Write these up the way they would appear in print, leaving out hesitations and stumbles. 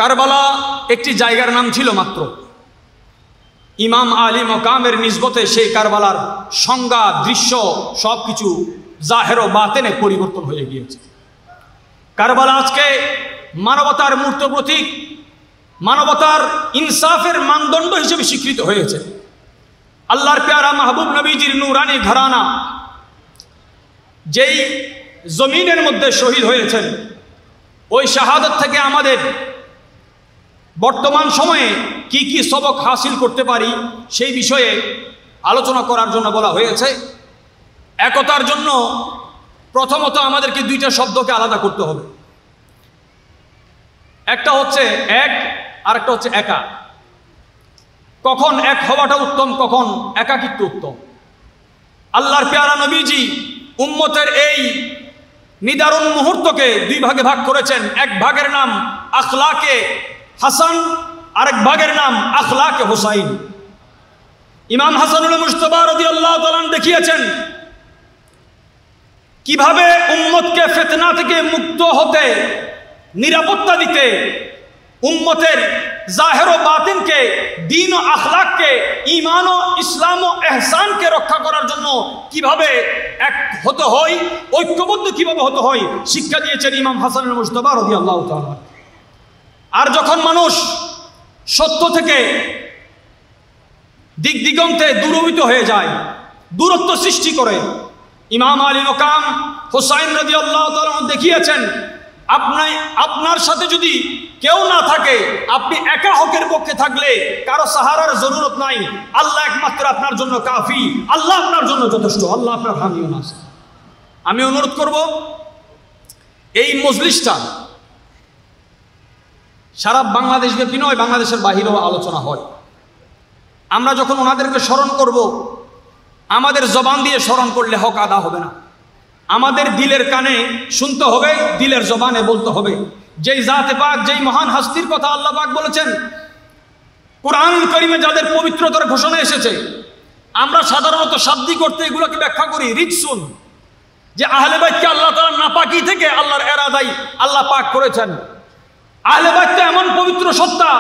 কারবালা একটি জায়গার নাম ছিল মাত্র। ইমাম আলী মকামের নিসবতে সেই কারবালার সংজ্ঞা, দৃশ্য সব কিছু জাহের ও বাতেনে পরিবর্তন হয়ে গিয়েছে। কারবালা আজকে মানবতার মূর্ত প্রতীক, মানবতার ইনসাফের মানদণ্ড হিসেবে স্বীকৃত হয়েছে। আল্লাহর প্যারা মাহবুব নবীজির নূরানি ঘরানা যেই জমিনের মধ্যে শহীদ হয়েছেন, ওই শাহাদত থেকে আমাদের বর্তমান সময়ে কি কি সবক হাসিল করতে পারি সেই বিষয়ে আলোচনা করার জন্য বলা হয়েছে। একতার জন্য প্রথমত আমাদেরকে দুইটা শব্দকে আলাদা করতে হবে। একটা হচ্ছে এক, আর একটা হচ্ছে একা। কখন এক হওয়াটা উত্তম, কখন একাকিত্ব উত্তম। আল্লাহর প্যারা নবীজি উম্মতের এই নিদারুণ মুহূর্তকে দুই ভাগে ভাগ করেছেন। এক ভাগের নাম আখলাকে হাসান, আরেক ভাগের নাম আখলাকে হুসাইন। ইমাম হাসানুল মুজতবা রাদিয়াল্লাহু তাআলা দেখিয়েছেন কিভাবে উম্মতকে ফিতনা থেকে মুক্ত হতে নিরাপত্তা দিতে, উম্মতের জাহের ও বাতিনকে, দ্বীন ও আখলাককে, ঈমান ও ইসলাম ও ইহসানকে রক্ষা করার জন্য কিভাবে এক হতে হয়, ঐক্যবদ্ধ কিভাবে হতে হয় শিক্ষা দিয়েছেন ইমাম হাসানুল মুজতবা রাদিয়াল্লাহু তাআলা। আর যখন মানুষ সত্য থেকে দিক দিগন্তে দূরভূত হয়ে যায়, দূরত্ব সৃষ্টি করে, ইমাম আলী মকাম হুসাইন রাদিয়াল্লাহু তাআলা দেখিয়েছেন আপনার সাথে যদি কেউ না থাকে, আপনি একা হকের পক্ষে থাকলে কারো সাহারার জরুরত নাই। আল্লাহ একমাত্র আপনার জন্য কাফি, আল্লাহ আপনার জন্য যথেষ্ট, আল্লাহ আপনার হামিও না। আমি অনুরোধ করব এই মজলিসটা সারা বাংলাদেশ ব্যাপী নয়, বাংলাদেশের বাহিরেও আলোচনা হয়। আমরা যখন ওনাদেরকে স্মরণ করব, আমাদের জবান দিয়ে স্মরণ করলে হক আদা হবে না। আমাদের দিলের কানে শুনতে হবে, দিলের জবানে বলতে হবে। যেই জাতে পাক, যেই মহান হাস্তির কথা আল্লাহ পাক বলেছেন কোরআন কারীমে, যাদের পবিত্রতার ঘোষণা এসেছে, আমরা সাধারণত শাব্দিক অর্থে এগুলোকে ব্যাখ্যা করি রিকসুন, যে আহলে বাইতকে আল্লাহ তাআলা নাপাকি থেকে আল্লাহর এরাদাই আল্লাহ পাক করেছেন। আহলে বাইত এমন পবিত্র সত্তা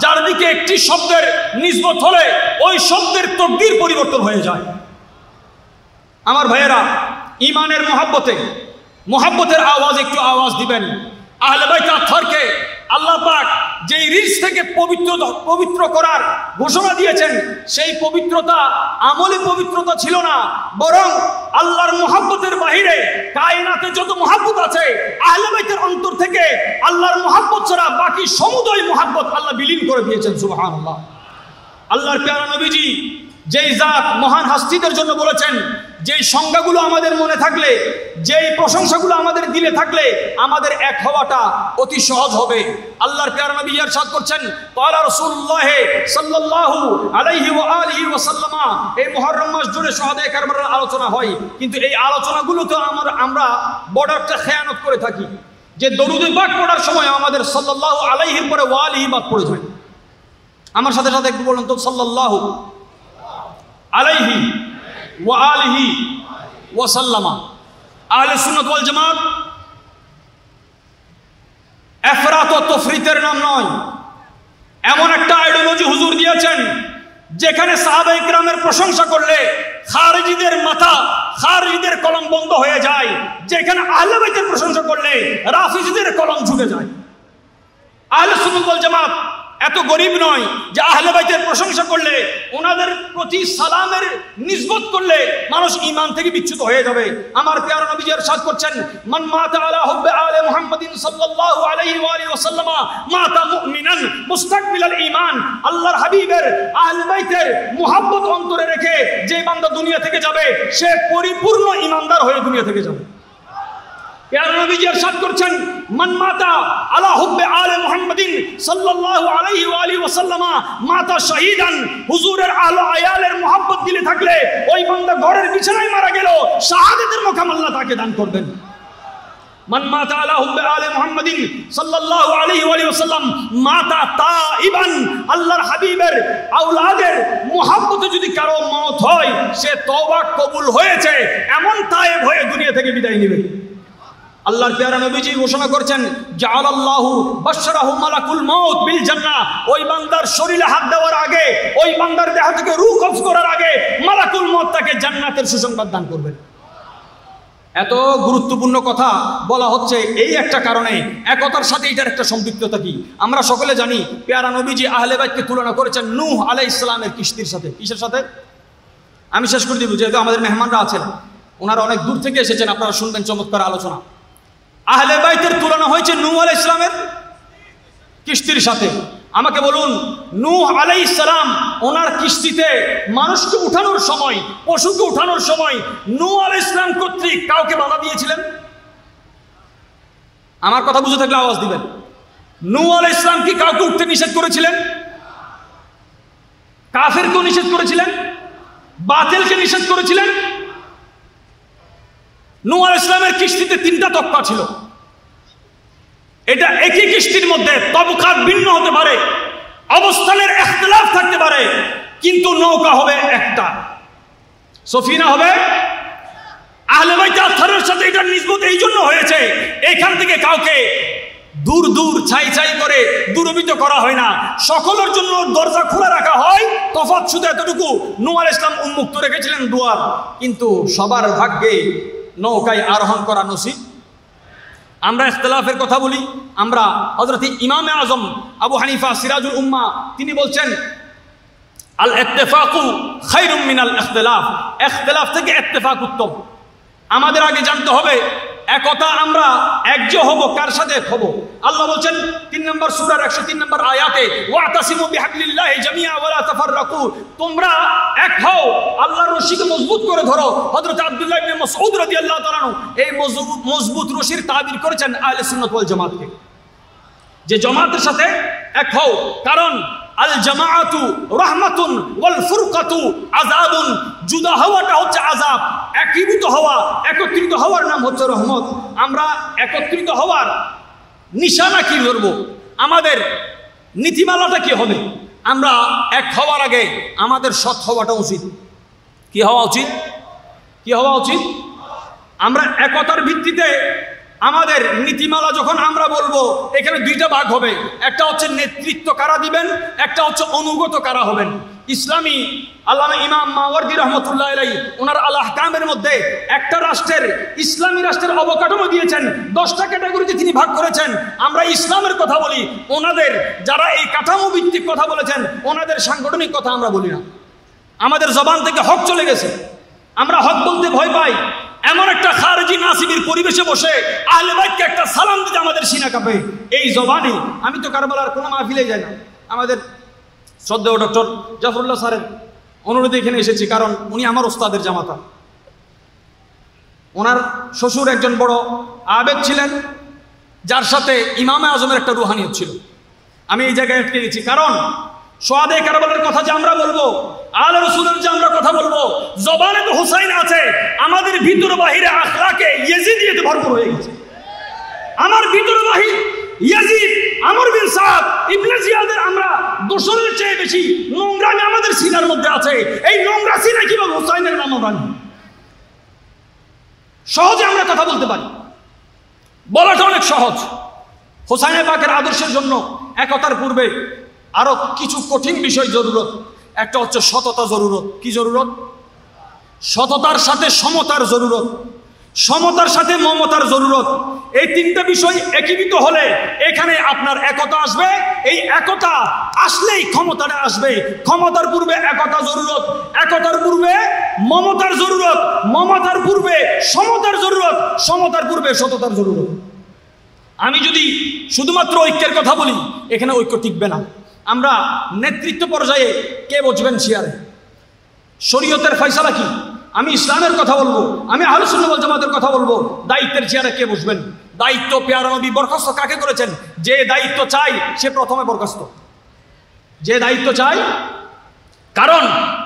যার দিকে একটি শব্দের নিসবত হলে ওই শব্দের তকদির পরিবর্তন হয়ে যায়। আমার ভাইয়েরা, ঈমানের মোহাব্বতের আওয়াজ একটু আওয়াজ দিবেন। আহলে বাইত আতহারকে আল্লাহ পাক যেই রিজ থেকে পবিত্র করার ঘোষণা দিয়েছেন, সেই পবিত্রতা আমলে পবিত্রতা ছিল না, বরং আল্লাহর মোহাব্বতের বাহিরে কায়নাতে যত মোহাব্বত আছে, আহলে বাইতের অন্তর থেকে আল্লাহর মোহাব্বত ছাড়া বাকি সমুদয় মোহাব্বত আল্লাহ বিলীন করে দিয়েছেন। সুবহানাল্লাহ। আল্লাহর প্যারা নবীজি যেই জাত মহান হাস্তিদের জন্য বলেছেন, যেই সংজ্ঞাগুলো আমাদের মনে থাকলে, যেই প্রশংসাগুলো আমাদের দিলে থাকলে আমাদের এক হওয়াটা অতি সহজ হবে। আল্লাহর প্যারা নবী ইরশাদ করছেন, ক্বালা রাসূলুল্লাহ সাল্লাল্লাহু আলাইহি ওয়া আলিহি ওয়া সাল্লামা। এই মুহররম মাস জুড়ে শুহাদায়ে কারবালার আলোচনা হয়, কিন্তু এই আলোচনাগুলো তো আমরা বড় একটা খেয়ানত করে থাকি, যে দরুদে পাক পড়ার সময় আমাদের সাল্লাল্লাহু আলাইহির পরে ওয়া আলিহি বাদ পড়ে যায়। আমার সাথে সাথে একটু বলুন তো, সাল্লাল্লাহু আলাইহি ওয়া আলিহি ওয়া সাল্লামা। আহলে সুন্নাত ওয়াল জামাত ইফরাত ও তাফরিতের নাম নয়, এমন একটা আইডিওলজি হুজুর দিয়েছেন যেখানে সাহাবায়ে কিরামের প্রশংসা করলে খারিজিদের মাথা, খারিজিদের কলম বন্ধ হয়ে যায়, যেখানে আহলে বাইতের প্রশংসা করলে রাফিজিদের কলম ঝুঁকে যায়। আহলে সুন্নাত ওয়াল জামাত এত গরিব নয় যে আহলে বাইতের প্রশংসা করলে, ওনাদের প্রতি সালামের নিসবত করলে মানুষ ঈমান থেকে বিচ্যুত হয়ে যাবে। আমার প্যারা নবী ইরশাদ করছেন, মান মাতা আলা হুব্বি আলে মুহাম্মাদিন সাল্লাল্লাহু আলাইহি ওয়া আলিহি ওয়া সাল্লামা মাতা মুমিনান মুস্তাকবিলাল ঈমান। আল্লাহর হাবিবের আহলে বাইতের মুহাব্বত অন্তরে রেখে যে বান্দা দুনিয়া থেকে যাবে, সে পরিপূর্ণ ঈমানদার হয়ে দুনিয়া থেকে যাবে। প্যারা নবী ইরশাদ করছেন, মান মাতা আলা হুব্বি আলে মুহাম্মাদিন সাল্লাল্লাহু আলাইহি ওয়া আলিহি ওয়া সাল্লামা মাতা শাহীদান। হুজুরের আলো আয়ালের মুহাব্বত দিলে থাকলে ওই বান্দা ঘরের বিছানায় মারা গেল, শাহাদাতের মুকাম আল্লাহ তাকে দান করবেন। মান মাতা আলা হুব্বি আলে মুহাম্মাদিন সাল্লাল্লাহু আলাইহি ওয়া আলিহি ওয়া সাল্লাম মাতা তাইবান। আল্লাহর হাবিবের আওলাদের মুহাব্বতে যদি কারো মওত হয়, সে তওবা কবুল হয়েছে এমন তায়েব হয়ে দুনিয়া থেকে বিদায় নেবে। আল্লাহর পেয়ারা নবীজি ঘোষণা করেছেন জাআলাল্লাহু বাশশারাহু মালাকুল মাউত বিল জান্নাহ, ওই বান্দার শরীরে হাত দেওয়ার আগে, ওই বান্দার দেহ থেকে রূহ কবজ করার আগে মালাকুল মাউত তাকে জান্নাতের সুসংবাদ দান করবেন। এত গুরুত্বপূর্ণ কথা বলা হচ্ছে এই একটা কারণে, একতার সাথে এটার একটা সম্পৃক্ততা কি আমরা সকলে জানি। পেয়ারা নবীজি আহলে বাইতকে তুলনা করেছেন নূহ আলাইহিস সালামের কিস্তির সাথে। কিসের সাথে? আমি শেষ করে দিব, যেহেতু আমাদের মেহমানরা আছেন, ওনারা অনেক দূর থেকে এসেছেন, আপনারা শুনবেন চমৎকার আলোচনা। আহলে বাইতের তুলনা হয়েছে নূহ আলাইহিস সালামের কিস্তির সাথে। আমাকে বলুন, নূহ আলাইহিস সালাম ওনার কিস্তিতে মানুষকে উঠানোর সময়, পশুকে উঠানোর সময় নূহ আলাইহিস সালাম কর্তৃক কাউকে বাধা দিয়েছিলেন? আমার কথা বুঝে থাকলে আওয়াজ দিবেন। নূহ আলাইহিস সালাম কি কাউকে উঠতে নিষেধ করেছিলেন? কাফেরকে নিষেধ করেছিলেন? বাতিলকে নিষেধ করেছিলেন? নূহ আলাইহিস সালামের কিস্তিতে 3টা তকমা ছিল। এটা একই কিস্তির মধ্যে তবকাত ভিন্ন হতে পারে, অবস্থানের ইখতিলাফ থাকতে পারে, কিন্তু নৌকা হবে একটা, সফিনা হবে। আহলে বাইত আতহারের সাথে এটার নিসবত এই জন্য হয়েছে, এখান থেকে কাউকে দূর দূর ছাই ছাই করে দূরভীত করা হয় না, সকলের জন্য দরজা খোলা রাখা হয়। তফাৎ শুধু এতটুকু, নূহ আলাইহিস সালাম উন্মুক্ত রেখেছিলেন দুয়ার, কিন্তু সবার ভাগ্যে নৌকায় আরোহণ করা নসিব। আমরা ইখতিলাফের কথা বলি, আমরা হযরত ইমামে আজম আবু হানিফা সিরাজুল উম্মাহ তিনি বলছেন আল ইত্তেফাকু খায়রুম মিনাল ইখতিলাফ, ইখতিলাফ থেকে ইত্তেফাক উত্তম। আমাদের আগে জানতে হবে একতা, আমরা একজোট হব, কার সাথে হব? আল্লাহ বলছেন 3 নম্বর সূরার 103 নম্বর আয়াতে ওয়াতাসিমু বিহাবলিল্লাহি জামিআ ওয়া লা তাফাররাকু, তোমরা এক হও, আল্লাহর রশিকে মজবুত করে ধরো। হযরত আব্দুল্লাহ ইবনে মাসউদ রাদিয়াল্লাহু তাআলা এই মজবুত রশির তাবির করেছেন আহলে সুন্নাত ওয়াল জামাতকে, যে জামাতের সাথে এক হও, কারণ আল জামাআতু রাহমাতুন ওয়াল ফুরকাতু আযাবুন, জুদা হওয়াটা হচ্ছে আযাব, একীভূত হওয়া, একত্রিত হওয়ার নাম হচ্ছে রহমত। আমরা একত্রিত হওয়ার নিশানা কি ধরব? আমাদের নীতিমালাটা কি হবে? আমরা এক হওয়ার আগে আমাদের সৎ হওয়াটা উচিত। কি হওয়া উচিত? কি হওয়া উচিত? আমরা একতার ভিত্তিতে আমাদের নীতিমালা যখন আমরা বলবো, এখানে 2টা ভাগ হবে, একটা হচ্ছে নেতৃত্ব কারা দিবেন, একটা হচ্ছে অনুগত কারা হবেন। ইসলামী আল্লামা ইমাম মাওয়ারদি রহমতুল্লাহ আলাইহি ওনার আল আহকামের মধ্যে একটা রাষ্ট্রের, ইসলামী রাষ্ট্রের অবকাঠামো দিয়েছেন, 10টা ক্যাটাগরিতে তিনি ভাগ করেছেন। আমরা ইসলামের কথা বলি, ওনাদের যারা এই কাঠামো ভিত্তিক কথা বলেছেন ওনাদের সাংগঠনিক কথা আমরা বলি না। আমাদের জবান থেকে হক চলে গেছে, আমরা হক বলতে ভয় পাই। এমন একটা খারেজি নাসিবির পরিবেশে বসে আহলে বাইতকে একটা সালাম দিতে আমাদের সিনা কাঁপে। এই জবানে আমি তো কারবালার কোনো মাহফিলে যাই না, আমাদের শ্রদ্ধেয় ডক্টর জাফরুল্লাহ স্যারের অনুরোধে এখানে এসেছি, কারণ উনি আমার ওস্তাদের জামাতা। ওনার শ্বশুর একজন বড় আবেদ ছিলেন, যার সাথে ইমামে আজমের একটা রুহানিয়ত ছিল। আমি এই জায়গায় আটকে গেছি, কারণ সোয়াদে কারবালার কথা যে আমরা বলবো, আলে রাসূলের যে আমরা কথা বলবো, জবানে তো হুসাইন আছে, আমাদের ভিতর বাহিরে আখলাকে ইয়াজিদিয়তে ভরপুর হয়ে গেছে। আমার ভিতর বাহির ইয়াজিদ, আমর বিন সাদ, ইবনে জিয়াদের আমরা দোষরের চেয়ে বেশি নোংরামি আমাদের সিনার মধ্যে আছে। এই নোংরা সিনা কিভাবে হুসাইনের নাম আমরা নিই? সহজে আমরা কথা বলতে পারি, বলাটা অনেক সহজ। হুসাইন পাকের আদর্শের জন্য একতার পূর্বে আরো কিছু কঠিন বিষয় জরুরত। একটা হচ্ছে সততা জরুরত। কি জরুরত? সততার সাথে সমতার জরুরত, সমতার সাথে মমতার জরুরত। এই 3টা বিষয় একীভূত হলে এখানে আপনার একতা আসবে। এই একতা আসলেই ক্ষমতাটা আসবে। ক্ষমতার পূর্বে একতা জরুরত, একতার পূর্বে মমতার জরুরত, মমতার পূর্বে সমতার জরুরত, সমতার পূর্বে সততার জরুরত। আমি যদি শুধুমাত্র ঐক্যের কথা বলি, এখানে ঐক্য টিকবে না। আমরা নেতৃত্ব পর্যায়ে কে বসবেন চেয়ারে? শরীয়তের ফয়সালা কি? আমি ইসলামের কথা বলবো, আমি আহলে সুন্নাত ওয়াল জামাতের কথা বলবো। দায়িত্বের চেয়ারে কে বসবেন? দায়িত্ব পেয়ারা নবী বরখাস্ত কাকে করেছেন? যে দায়িত্ব চাই সে প্রথমে বরখাস্ত। যে দায়িত্ব চাই, কারণ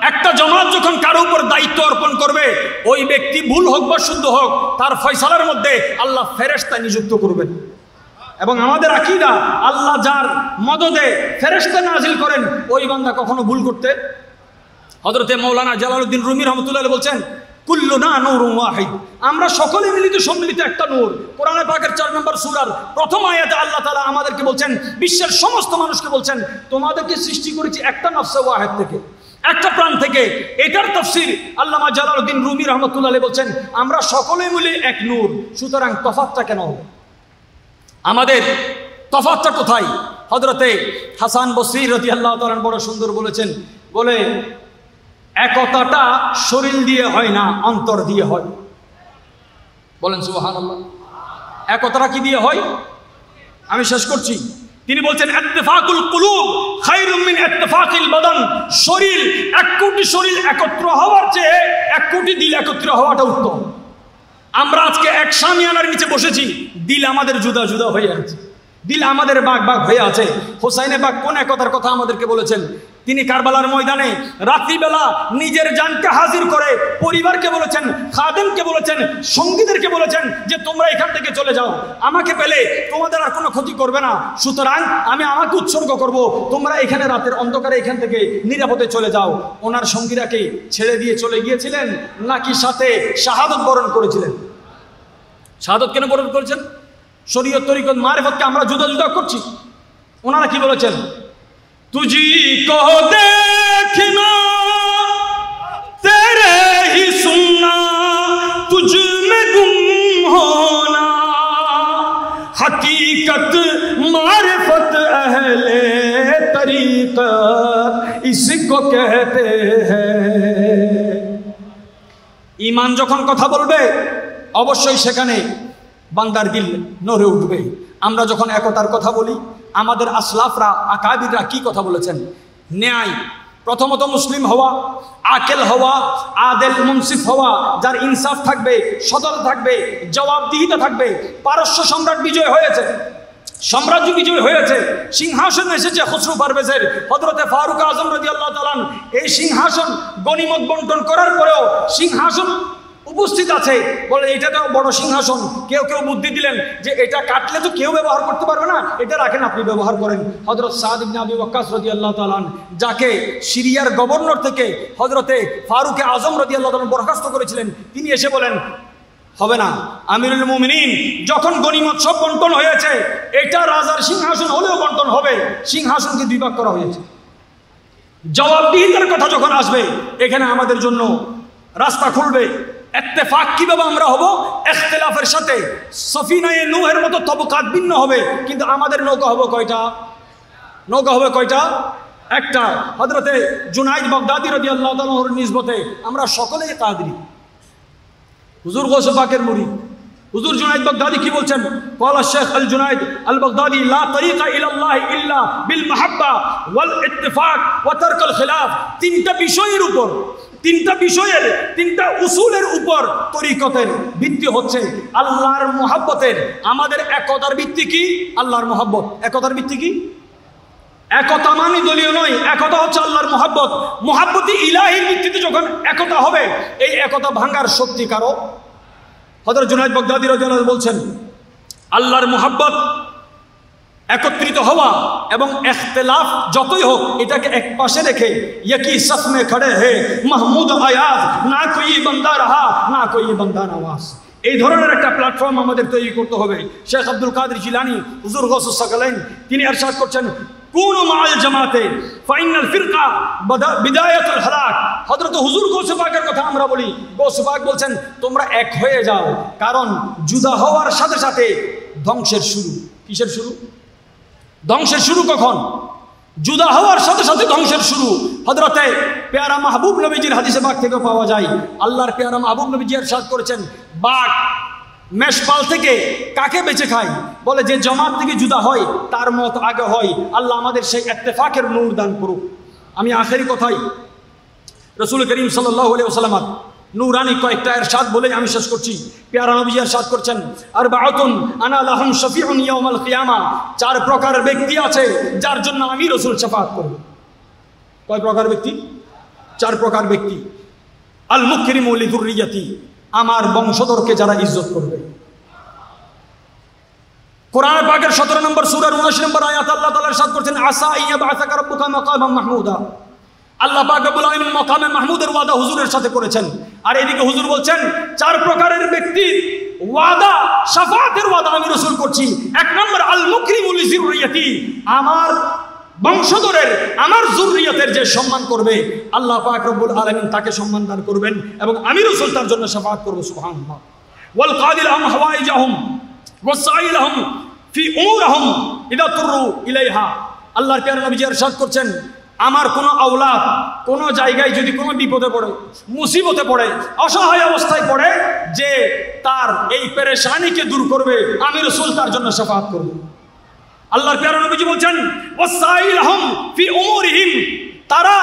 একটা জামাত যখন কারো উপর দায়িত্ব অর্পণ করবে, ওই ব্যক্তি ভুল হোক বা শুদ্ধ হোক, তার ফয়সালার মধ্যে আল্লাহ ফেরেশতা নিযুক্ত করবেন। এবং আমাদের আকীদা, আল্লাহ যার মদদে ফেরেশতা নাজিল করেন, ওই বান্দা কখনো ভুল করতে। হযরতে মাওলানা জালালউদ্দিন রুমি রহমতুল্লাহ বলছেন, কুল্লুনা নূরুন ওয়াহিদ, আমরা সকলে মিলিত সম্মিলিত একটা নূর। কোরআনে পাকের 4 নম্বর সূরার প্রথম আয়াতে আল্লাহ তাআলা আমাদেরকে বলছেন, বিশ্বের সমস্ত মানুষকে বলছেন, তোমাদেরকে সৃষ্টি করেছি একটা নফসে ওয়াহিদ থেকে, একটা প্রাণ থেকে। এটার তাফসীর আল্লামা জালালউদ্দিন রুমি রাহমাতুল্লাহ আলাইহি বলছেন, আমরা সকলে মিলে এক নূর। সুতরাং তফাৎটা কেন হবে? আমাদের তফাৎটা কোথায়? হযরতে হাসান বসরি রাদিয়াল্লাহু তাআলা বড় সুন্দর বলেছেন, বলে একতাটা শরীর দিয়ে হয় না, অন্তর দিয়ে হয়। বলেন সুবহানাল্লাহ। একতাটা কি দিয়ে হয়? আমি শেষ করছি। তিনি বলছেন, ইত্তেফাকুল কুলুব খায়রুম মিন ইত্তেফাকিল বাদান। শরীর, 1 কোটি শরীর একত্র হওয়ার চেয়ে 1 কোটি দিল একত্র হওয়াটা উত্তম। আমরা আজকে এক শামিয়ানার নিচে বসেছি, দিল আমাদের জুদা জুদা হয়ে আছে, দিল আমাদের বাগ বাগ হয়ে আছে। হোসাইনে বাগ কোন একতার কথা আমাদেরকে বলেছেন? তিনি কারবালার ময়দানে রাত্রিবেলা নিজের জানকে হাজির করে পরিবারকে বলেছেন, খাদেমকে বলেছেন, সঙ্গীদেরকে বলেছেন যে তোমরা এখান থেকে চলে যাও, আমাকে পেলে তোমাদের আর কোনো ক্ষতি করবে না, সুতরাং আমি আমাকে উৎসর্গ করব, তোমরা এখানে রাতের অন্ধকারে এখান থেকে নিরাপদে চলে যাও। ওনার সঙ্গীরা কি ছেড়ে দিয়ে চলে গিয়েছিলেন, নাকি সাথে শাহাদত বরণ করেছিলেন? শাহাদত কেন বরণ করেছেন? শরীয়ত তরিকত মারিফতকে আমরা জুদা জুদা করছি। ওনারা কি বলেছেন? तुझी को देखना तेरे ही सुनना, तुझ में गुम होना, हकीकत मारिफत अहले तरीक़त इसको कहते हैं। ईमान যখন কথা বলবে অবশ্যই সেখানে বান্দার দিল নড়ে উঠবে। আমরা যখন একতার কথা বলি, আমাদের আসলাফরা আকাবিররা কি কথা বলেছেন? ন্যায়, প্রথমত মুসলিম হওয়া, আকেল হওয়া, আদেল মুনসিফ হওয়া, যার ইনসাফ থাকবে, সদল থাকবে, জবাবদিহিতা থাকবে। পারস্য সম্রাট বিজয় হয়েছে, সাম্রাজ্য বিজয় হয়েছে, সিংহাসন এসেছে খসরু পারভেজের, হযরতে ফারুক আজম রাদিয়াল্লাহু তাআলা। এই সিংহাসন গনিমত বন্টন করার পরেও সিংহাসন উপস্থিত আছে, বলে এটা তো বড় সিংহাসন। কেউ কেউ বুদ্ধি দিলেন যে এটা কাটলে তো কেউ ব্যবহার করতে পারবে না, এটা রাখেন, আপনি ব্যবহার করেন। হযরত সাদ ইবনে আবি ওয়াক্কাস রাদিয়াল্লাহু তাআলা, যাকে সিরিয়ার গভর্নর থেকে হযরতে ফারুক আজম রাদিয়াল্লাহু তাআলা বরখাস্ত করেছিলেন, তিনি এসে বলেন হবে না, আমিরুল মুমিনিন যখন গনিমত সব বন্টন হয়েছে, এটা রাজার সিংহাসন হলেও বন্টন হবে, সিংহাসনকে 2 ভাগ করা হয়েছে। জবাবদিহিতার কথা যখন আসবে, এখানে আমাদের জন্য রাস্তা খুলবে। ইত্তেফাক কিভাবে আমরা হব? ইখতিলাফের সাথে। সফিনায়ে নূহের মতো তবকাত ভিন্ন হবে, কিন্তু আমাদের নৌকা হবে কয়টা? নৌকা হবে কয়টা? একটা। হযরতে জুনাইদ বাগদাদি রাদিয়াল্লাহু তাআলার নিসবতে আমরা সকলেই কাদরি, হুজুর গৌসে পাকের মুরিদ। হুজুর জুনাইদ বাগদাদি কি বলছেন? ক্বালা শেখ আল জুনাইদ আল বাগদাদি, লা তরিকা ইলাল্লাহ ইল্লা বিল মাহাব্বা ওয়াল ইত্তেফাক ওয়া তারকুল খিলাফ। 3টা বিষয়ের উপর, 3টা বিষয়ের, 3টা উসুলের উপর তরিকতের ভিত্তি হচ্ছে আল্লাহর মুহাব্বতের। আমাদের একতার ভিত্তি কি? আল্লাহর মুহাব্বত। একতার ভিত্তি কি? একতা মানে দলীয় নয়, একতা হচ্ছে আল্লাহর মুহাব্বত। মুহাব্বতি ইলাহির ভিত্তিতে যখন একতা হবে, এই একতা ভাঙার শক্তি কারো? হযরত জুনাইদ বাগদাদি রাদিয়াল্লাহু আনহু বলছেন, আল্লাহর মুহাব্বত, একত্রিত হওয়া এবং ইখতিলাফ যতই হোক, এটাকে এক পাশে রেখে একই সাফ মে খড়ে হে মাহমুদ আয়াজ, না কোই বান্দা রাহা না কোই বান্দা নওয়াজ। এই ধরনের একটা প্ল্যাটফর্ম আমাদের তৈরি করতে হবে। শেখ আব্দুল কাদের জিলানী হুজুর গৌসুস সাকালাইন তিনি ইরশাদ করছেন, কুনু মাআল জামাতে ফাইনাল ফিরকা বিদায়াতুল হালাক। হযরত হুজুর গৌসে পাকের কথা আমরা বলি, গৌসে পাক বলছেন তোমরা এক হয়ে যাও, কারণ জুদা হওয়ার সাথে সাথে ধ্বংসের শুরু। কিসের শুরু? ধ্বংসের শুরু কখন? জুদা হওয়ার সাথে সাথে ধ্বংসের শুরু। হযরতে পেয়ারা মাহবুব নবীজির হাদিসে পাক থেকে পাওয়া যায়, আল্লাহর পেয়ারা মাহবুব নবীজি ইরশাদ করেছেন, বাঘ মেষপাল থেকে কাকে বেঁচে খায়? বলে যে জামাত থেকে জুদা হয় তার মত আগে হয়। আল্লাহ আমাদের সেই ইত্তেফাকের নূর দান করুক। আমি আখেরি কথাই রাসূল করিম সাল্লাল্লাহু আলাইহি ওয়াসাল্লাম নূরানি কয়েকটা ইরশাদ বলে আমি শেষ করছি। পেয়ারা নবীজি ইরশাদ করছেন, আরবাআতুন আনা লাহুম শাফিউন ইয়াউমাল কিয়ামা। 4 প্রকার ব্যক্তি আছে যার জন্য আমি রাসূল শাফাআত করব। কয় প্রকার ব্যক্তি? 4 প্রকার ব্যক্তি। আল মুকরিমু লিযুররিয়াতি, আমার বংশধরকে যারা ইজ্জত করবে। কোরআন পাকের 17 নম্বর সূরার 19 নম্বর আয়াত আল্লাহ তাআলা ইরশাদ করেছেন, আসা ইয়াবআসাকা রাব্বুকা মাকামান মাহমুদা। আল্লাহ পাক রব্বুল আলামিন মাকামে মাহমুদের ওয়াদা হুজুরের সাথে করেছেন। আর এদিকে হুজুর বলছেন 4 প্রকারের ব্যক্তির ওয়াদা, শাফাআতের ওয়াদা আমি রাসূল করছি। 1 নম্বর আল মুকরিমু লিযুররিয়াতি, আমার বংশধরের, আমার যুররিয়তের যে সম্মান করবে আল্লাহ পাক রব্বুল আলামিন তাকে সম্মান দান করবেন এবং আমি রাসূল তার জন্য শাফাআত করব। সুবহানাল্লাহ। ওয়াল কাদিল আম হাওয়াইজাহুম ওয়াসাইলহুম ফি উমুরহিম ইদা তুরু ইলাইহা। আল্লাহর প্যারা নবী ইরশাদ করছেন, আমার কোনো আওলাদ কোনো জায়গায় যদি কোনো বিপদে পড়ে, মুসিবতে পড়ে, অসহায় অবস্থায় পড়ে, যে তার এই পেরেশানিকে দূর করবে আমি রাসূল তার জন্য শাফাআত করব। আল্লাহর প্যারা নবীজি বলছেন ওয়াসাইলহুম ফি উমুরহিম, তারা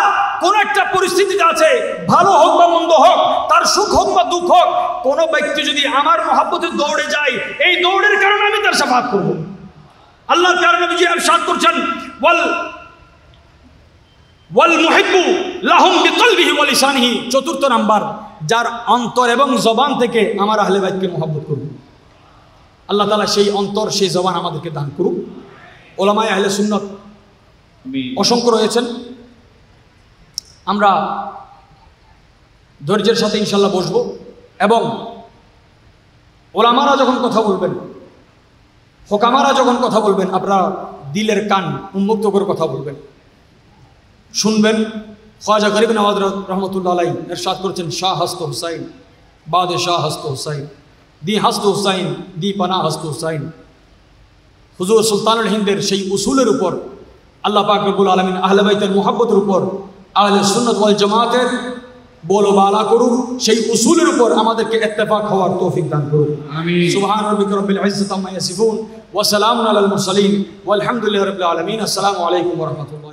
কোন একটা পরিস্থিতিতে আছে, ভালো হোক বা মন্দ হোক, তার সুখ হোক বা দুঃখ হোক, কোন ব্যক্তি যদি আমার মহব্বতে দৌড়ে যায়, এই দৌড়ের কারণে আমি তার শাফাআত করব। আল্লাহর প্যারা নবীজি ইরশাদ করছেন ওয়াল মুহিব্বু লাহুম বিকলবিহি ওয়া লিসানিহি। 4 নাম্বার, যার অন্তর এবং জবান থেকে আমার আহলে বাইতকে মহব্বত করবে, আল্লাহ তাআলা সেই অন্তর সেই জবান আমাদেরকে দান করুক। ওলামায়ে আহলে সুন্নাত অসংখ্য রয়েছেন, আমরা ধৈর্যের সাথে ইনশাল্লাহ বসবো এবং ওলামারা যখন কথা বলবেন, হোকামারা যখন কথা বলবেন, আপনারা দিলের কান উন্মুক্ত করে কথা বলবেন, শুনবেন। খ্বাজা গরিব নওয়াজ রহমতুল্লাহ আলাইহি ইরশাদ করেছেন, শাহ হস্ত হুসাইন বাদে শাহ হস্ত হুসাইন, দি হস্ত হুসাইন দি পানা হস্ত হুসাইন। হুজুর সুলতানুল হিন্দের সেই উসুলের উপর আল্লাহ পাক রব্বুল আলামিন আহলে বাইতের মুহাব্বতের উপর, আহলে সুন্নাত ওয়াল জামাতের বলবালা করুন, সেই উসুলের উপর আমাদেরকে ইত্তেফাক হওয়ার তৌফিক দান করুন। আমিন। সুবহান রাব্বিকা রাব্বিল ইজ্জাতি আম্মা ইয়াসিফুন ওয়া সালামুন আলাল মুরসালিন ওয়াল হামদুলিল্লাহি রাব্বিল আলামিন। আসসালামু আলাইকুম ওয়া রাহমাতুল্লাহ।